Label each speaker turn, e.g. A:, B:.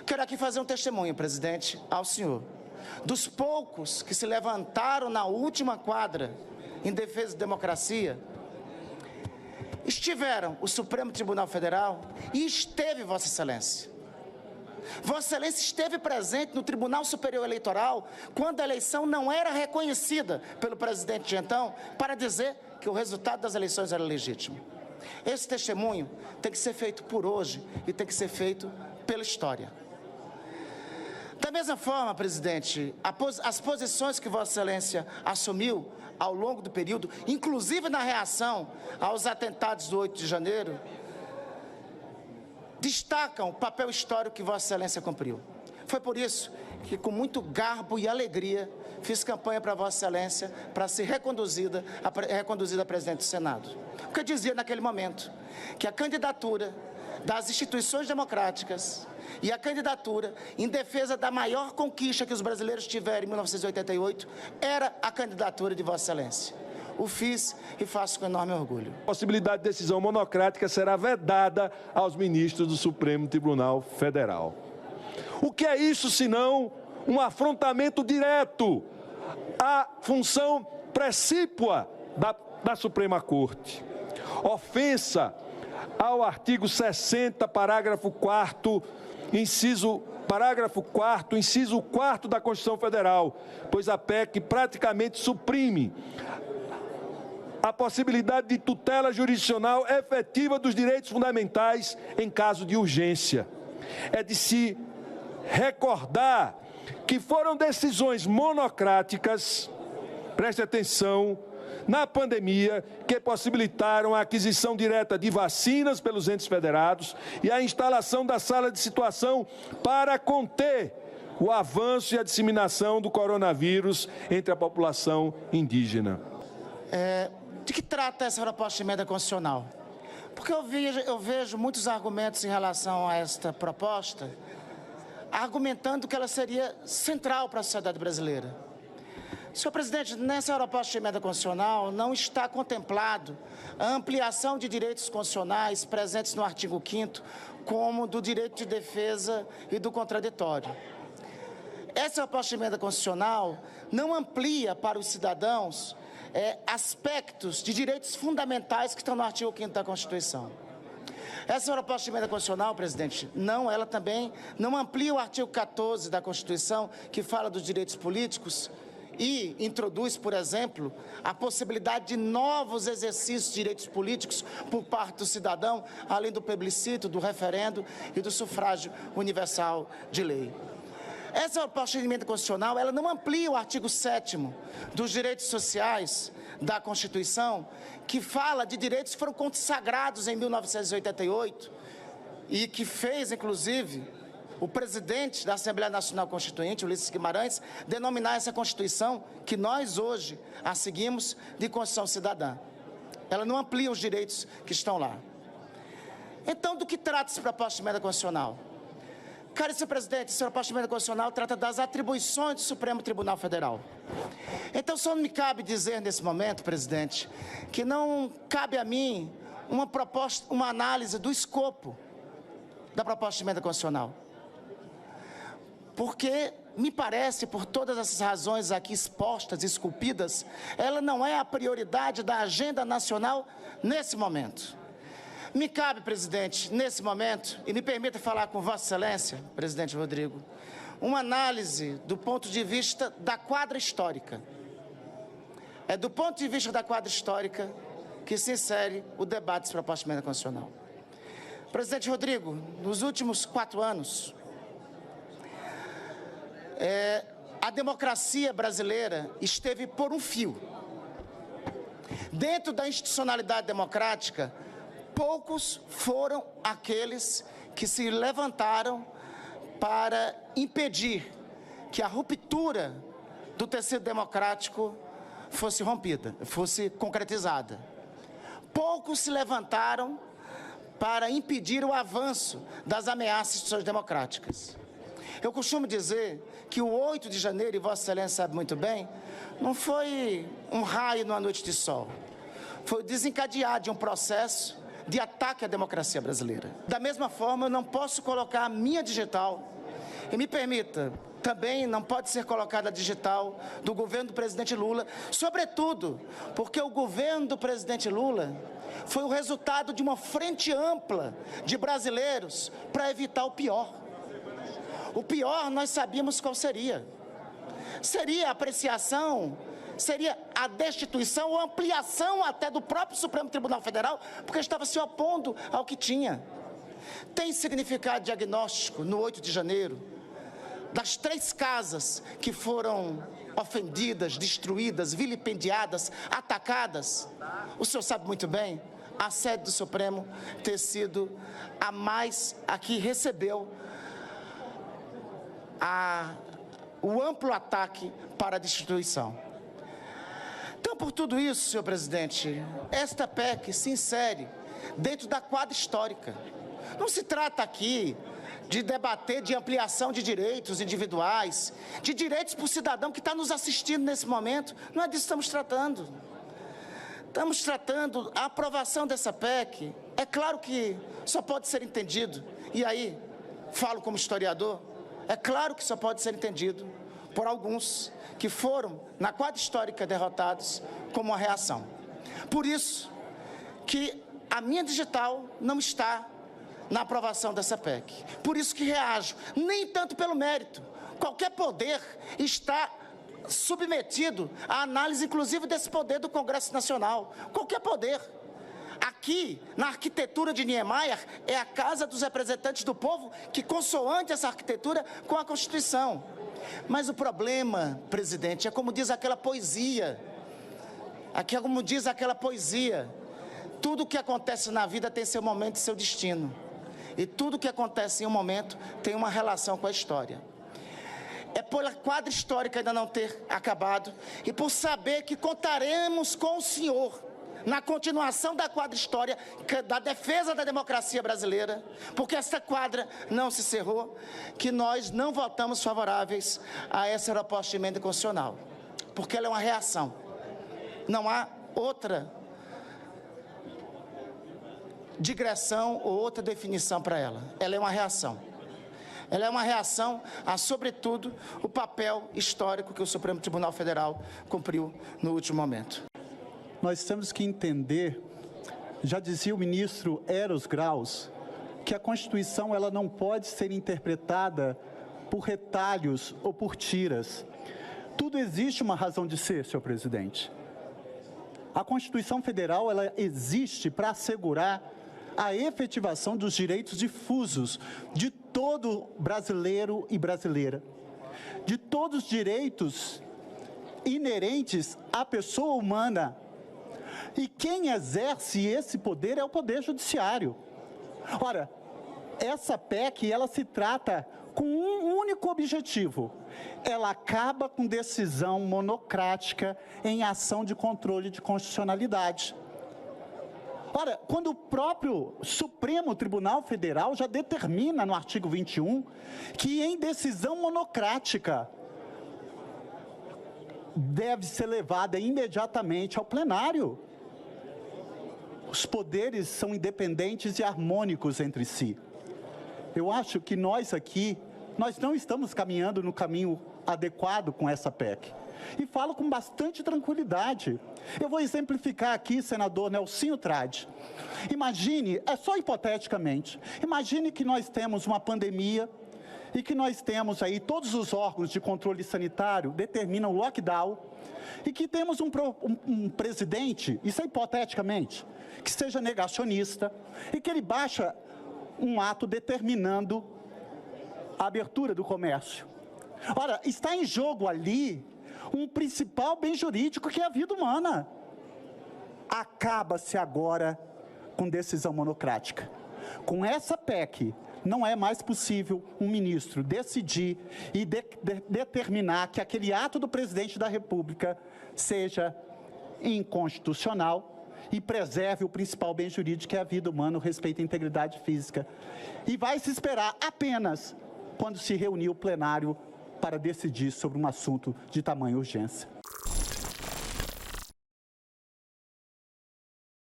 A: Quero aqui fazer um testemunho, presidente, ao senhor, dos poucos que se levantaram na última quadra em defesa da democracia. Estiveram o Supremo Tribunal Federal e esteve Vossa Excelência. Vossa Excelência esteve presente no Tribunal Superior Eleitoral quando a eleição não era reconhecida pelo presidente de então para dizer que o resultado das eleições era legítimo. Esse testemunho tem que ser feito por hoje e tem que ser feito pela história. Da mesma forma, presidente, as posições que Vossa Excelência assumiu ao longo do período, inclusive na reação aos atentados do 8 de janeiro, destacam o papel histórico que Vossa Excelência cumpriu. Foi por isso que, com muito garbo e alegria, fiz campanha para Vossa Excelência para ser reconduzida a presidente do Senado. Porque eu dizia naquele momento que a candidatura das instituições democráticas e a candidatura em defesa da maior conquista que os brasileiros tiveram em 1988 era a candidatura de Vossa Excelência. O fiz e faço com enorme orgulho.
B: A possibilidade de decisão monocrática será vedada aos ministros do Supremo Tribunal Federal. O que é isso, senão um afrontamento direto à função precípua da Suprema Corte? Ofensa ao artigo 60, parágrafo 4º, inciso 4º da Constituição Federal, pois a PEC praticamente suprime a possibilidade de tutela jurisdicional efetiva dos direitos fundamentais em caso de urgência. É de se recordar que foram decisões monocráticas, preste atenção, na pandemia, que possibilitaram a aquisição direta de vacinas pelos entes federados e a instalação da sala de situação para conter o avanço e a disseminação do coronavírus entre a população indígena.
A: De que trata essa proposta de emenda constitucional? Porque eu vejo muitos argumentos em relação a esta proposta, argumentando que ela seria central para a sociedade brasileira. Senhor presidente, nessa proposta de emenda constitucional não está contemplado a ampliação de direitos constitucionais presentes no artigo 5º, como do direito de defesa e do contraditório. Essa proposta de emenda constitucional não amplia para os cidadãos aspectos de direitos fundamentais que estão no artigo 5º da Constituição. Essa proposta de emenda constitucional, presidente, ela também não amplia o artigo 14 da Constituição, que fala dos direitos políticos, e introduz, por exemplo, a possibilidade de novos exercícios de direitos políticos por parte do cidadão, além do plebiscito, do referendo e do sufrágio universal de lei. Essa proposta de emenda constitucional, ela não amplia o artigo 7º dos direitos sociais da Constituição, que fala de direitos que foram consagrados em 1988 e que fez, inclusive, o presidente da Assembleia Nacional Constituinte, Ulisses Guimarães, denominar essa Constituição, que nós hoje a seguimos, de Constituição Cidadã. Ela não amplia os direitos que estão lá. Então, do que trata essa proposta de emenda constitucional? Caríssimo presidente, essa proposta de emenda constitucional trata das atribuições do Supremo Tribunal Federal. Então, só me cabe dizer nesse momento, presidente, que não cabe a mim uma análise do escopo da proposta de emenda constitucional. Porque, me parece, por todas essas razões aqui expostas, esculpidas, ela não é a prioridade da agenda nacional nesse momento. Me cabe, presidente, nesse momento, e me permita falar com Vossa Excelência, presidente Rodrigo, uma análise do ponto de vista da quadra histórica. É do ponto de vista da quadra histórica que se insere o debate sobre a proposta de emenda constitucional. Presidente Rodrigo, nos últimos 4 anos, a democracia brasileira esteve por um fio. Dentro da institucionalidade democrática, poucos foram aqueles que se levantaram para impedir que a ruptura do tecido democrático fosse rompida, fosse concretizada. Poucos se levantaram para impedir o avanço das ameaças instituições democráticas. Eu costumo dizer que o 8 de janeiro, e Vossa Excelência sabe muito bem, não foi um raio numa noite de sol. Foi o desencadear de um processo de ataque à democracia brasileira. Da mesma forma, eu não posso colocar a minha digital E me permita, também não pode ser colocada a digital do governo do presidente Lula, sobretudo porque o governo do presidente Lula foi o resultado de uma frente ampla de brasileiros para evitar o pior. O pior nós sabíamos qual seria. Seria a apreciação, seria a destituição ou ampliação até do próprio Supremo Tribunal Federal, porque estava se opondo ao que tinha. Tem significado diagnóstico no 8 de janeiro, das 3 casas que foram ofendidas, destruídas, vilipendiadas, atacadas. O senhor sabe muito bem, a sede do Supremo ter sido a que recebeu o amplo ataque para a destituição. Então, por tudo isso, senhor presidente, esta PEC se insere dentro da quadra histórica. Não se trata aqui de debater de ampliação de direitos individuais, de direitos para o cidadão que está nos assistindo nesse momento. Não é disso que estamos tratando. Estamos tratando a aprovação dessa PEC. É claro que só pode ser entendido, e aí, falo como historiador, é claro que só pode ser entendido por alguns que foram, na quadra histórica, derrotados como uma reação. Por isso que a minha digital não está na aprovação dessa PEC. Por isso que reajo, nem tanto pelo mérito. Qualquer poder está submetido à análise, inclusive, desse poder do Congresso Nacional. Qualquer poder. Aqui, na arquitetura de Niemeyer, é a Casa dos Representantes do Povo que consoante essa arquitetura com a Constituição. Mas o problema, presidente, é como diz aquela poesia. Aqui é como diz aquela poesia. Tudo o que acontece na vida tem seu momento e seu destino. E tudo o que acontece em um momento tem uma relação com a história. É pela quadra histórica ainda não ter acabado e por saber que contaremos com o senhor na continuação da quadra história, da defesa da democracia brasileira, porque essa quadra não se cerrou, que nós não votamos favoráveis a essa proposta de emenda constitucional, porque ela é uma reação. Não há outra digressão ou outra definição para ela. Ela é uma reação. Ela é uma reação a, sobretudo, o papel histórico que o Supremo Tribunal Federal cumpriu no último momento.
C: Nós temos que entender, já dizia o ministro Eros Graus, que a Constituição ela não pode ser interpretada por retalhos ou por tiras. Tudo existe uma razão de ser, senhor presidente. A Constituição Federal ela existe para assegurar a efetivação dos direitos difusos de todo brasileiro e brasileira, de todos os direitos inerentes à pessoa humana. E quem exerce esse poder é o Poder Judiciário. Ora, essa PEC, ela se trata com um único objetivo. Ela acaba com decisão monocrática em ação de controle de constitucionalidade. Ora, quando o próprio Supremo Tribunal Federal já determina no artigo 21 que em decisão monocrática deve ser levada imediatamente ao plenário. Os poderes são independentes e harmônicos entre si. Eu acho que nós aqui, nós não estamos caminhando no caminho adequado com essa PEC. E falo com bastante tranquilidade. Eu vou exemplificar aqui, senador Nelsinho Trade. Imagine, é só hipoteticamente, imagine que nós temos uma pandemia e que nós temos aí todos os órgãos de controle sanitário determinam lockdown e que temos um presidente, isso é hipoteticamente, que seja negacionista e que ele baixa um ato determinando a abertura do comércio. Ora, está em jogo ali um principal bem jurídico que é a vida humana. Acaba-se agora com decisão monocrática. Com essa PEC, não é mais possível um ministro decidir e determinar que aquele ato do presidente da República seja inconstitucional e preserve o principal bem jurídico, que é a vida humana, o respeito à integridade física. E vai se esperar apenas quando se reunir o plenário para decidir sobre um assunto de tamanha urgência.